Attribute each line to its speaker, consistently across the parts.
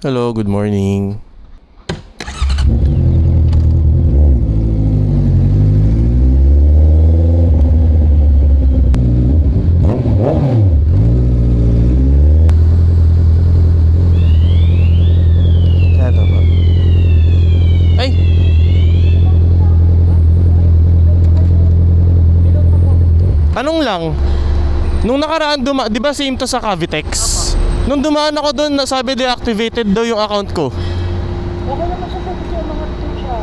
Speaker 1: Hello, good morning. Eto ba? Ay! Anong lang? Nung nakaraan di ba same to sa Cavitex? Nung dumaan ako doon, nasabi deactivated daw yung account ko.
Speaker 2: Okay naman siya sabi siya, mga to siya.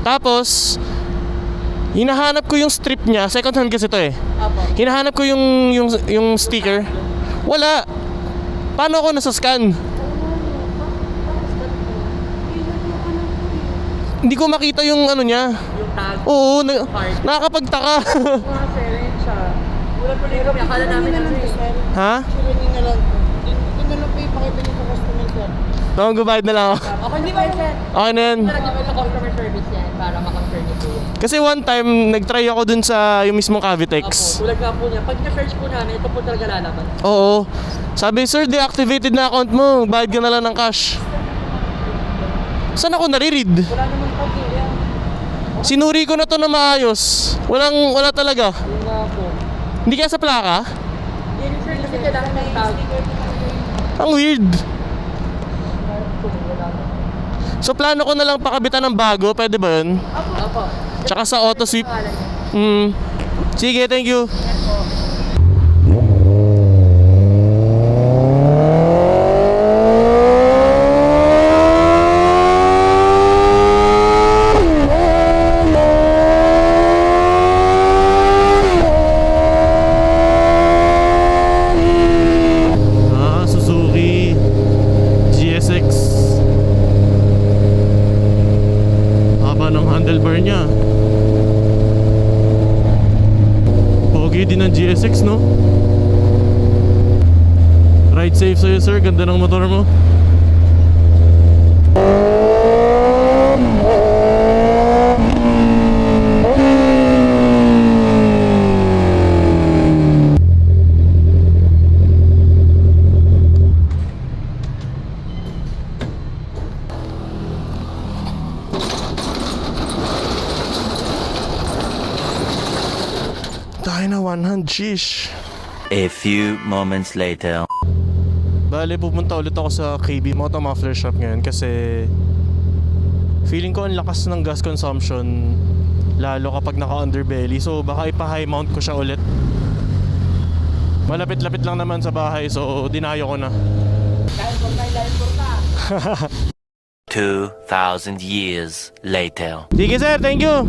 Speaker 1: Tapos, hinahanap ko yung strip niya. Second hand kasi to eh.
Speaker 2: Apo.
Speaker 1: Hinahanap ko yung sticker. Wala. Paano ako nasa-scan? Hindi ko makita yung ano niya.
Speaker 2: Yung tag.
Speaker 1: Oo, nakakapagtaka.
Speaker 2: Mga serin siya. Wala pa rin kami. Akala namin na rin.
Speaker 1: Ha?
Speaker 2: Sure nyo na lang po. Yun na lang po ipakita nyo sa customer sir.
Speaker 1: Tawag gubayad na lang ako.
Speaker 2: Okay na ba sir?
Speaker 1: Okay na yan.
Speaker 2: Talaga ba sa customer service yan para makonfirm nyo po yun?
Speaker 1: Kasi one time, nag-try ako dun sa yung mismong Cavitex.
Speaker 2: Apo, tulad nga po niya. Pag na-search po namin, ito po talaga lalaban.
Speaker 1: Oo. Sabi, sir, deactivated na account mo. Bayad ka na lang ng cash. Saan ako nare-read?
Speaker 2: Wala naman po yan.
Speaker 1: Sinuri ko na to na maayos. Wala talaga.
Speaker 2: Yun nga po.
Speaker 1: Hindi kaya sa plaka?
Speaker 2: Yan sir, kasi kailangan ng tag.
Speaker 1: Ang weird.
Speaker 2: Wala po.
Speaker 1: So plano ko na lang pakabitan ng bago. Pwede ba yun?
Speaker 2: Apo.
Speaker 1: Tsaka sa auto sweep.
Speaker 2: Pangalan niya.
Speaker 1: Sige, thank you. Suzuki GSX. Haba ng handlebar niya. Pogi din ng GSX, no? Ride safe sa'yo, sir. Ganda ng motor mo. Tayo na one hand, sheesh.
Speaker 3: A few moments later.
Speaker 1: Bale, pupunta ulit ako sa KB Moto Muffler Shop ngayon kasi feeling ko ang lakas ng gas consumption lalo kapag naka-underbelly. So baka ipa-high mount ko siya ulit. Malapit-lapit lang naman sa bahay so dinayo ko na.
Speaker 3: 2,000 years later.
Speaker 1: Sige sir, thank you.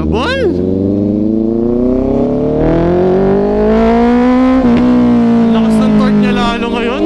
Speaker 1: Shabol! Lakas ng torque niya lalo ngayon.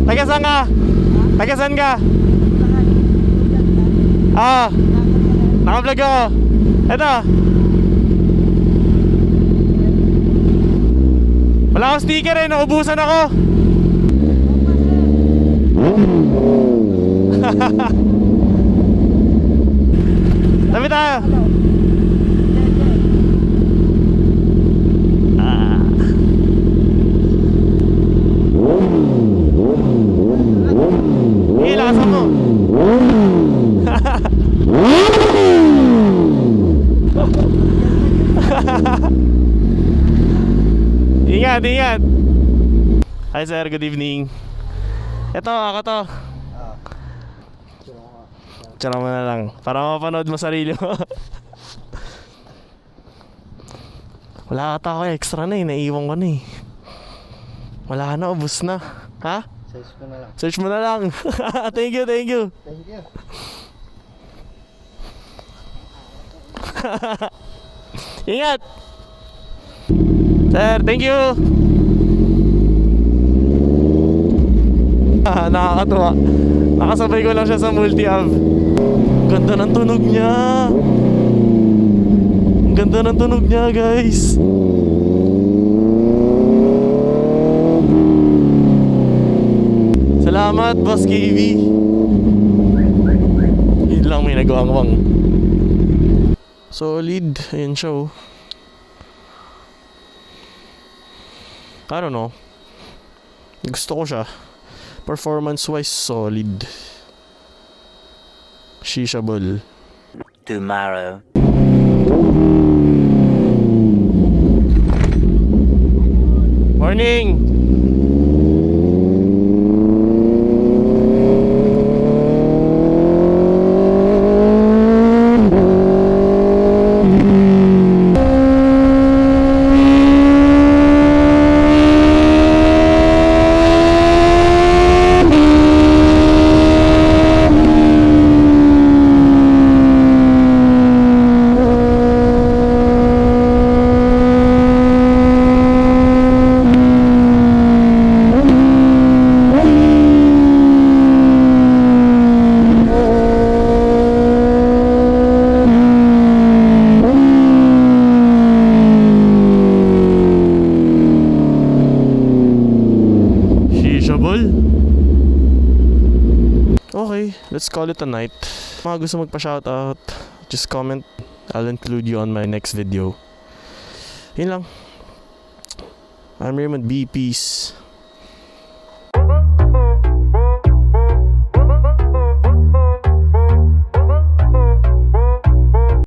Speaker 1: Tagasan ka? Tagasan ka? Ah, naka-vlog ako. Eto. Wala akong sticker eh, naubusan ako. Tabi tayo. Sige, lakasan mo. Ingat, ingat. Hi sir, good evening. Ito, ako to. Tsara mo na lang para mapanood mo sarili mo. Wala ata ako extra na eh, naiiwan ko na eh. Wala na, ubus na. Ha?
Speaker 4: Search ko na lang.
Speaker 1: Search mo na lang. Thank you, thank you.
Speaker 4: Thank you.
Speaker 1: Ingat. Sir, thank you. Nakakatuwa. Nakasabay ko lang siya sa multi-hub. Ganda ng tunog niya. Ang ganda ng tunog niya, guys. Salamat, Boss KV. Yun lang, may nagawang-wang. Solid. Ayan siya, oh. I don't know. Gusto ko siya. Performance-wise, solid. Shishabol.
Speaker 3: Tomorrow.
Speaker 1: Morning! Okay, let's call it a night. Mga gusto magpa-shoutout, just comment. I'll include you on my next video. Yun lang. I'm Raymond B. Peace.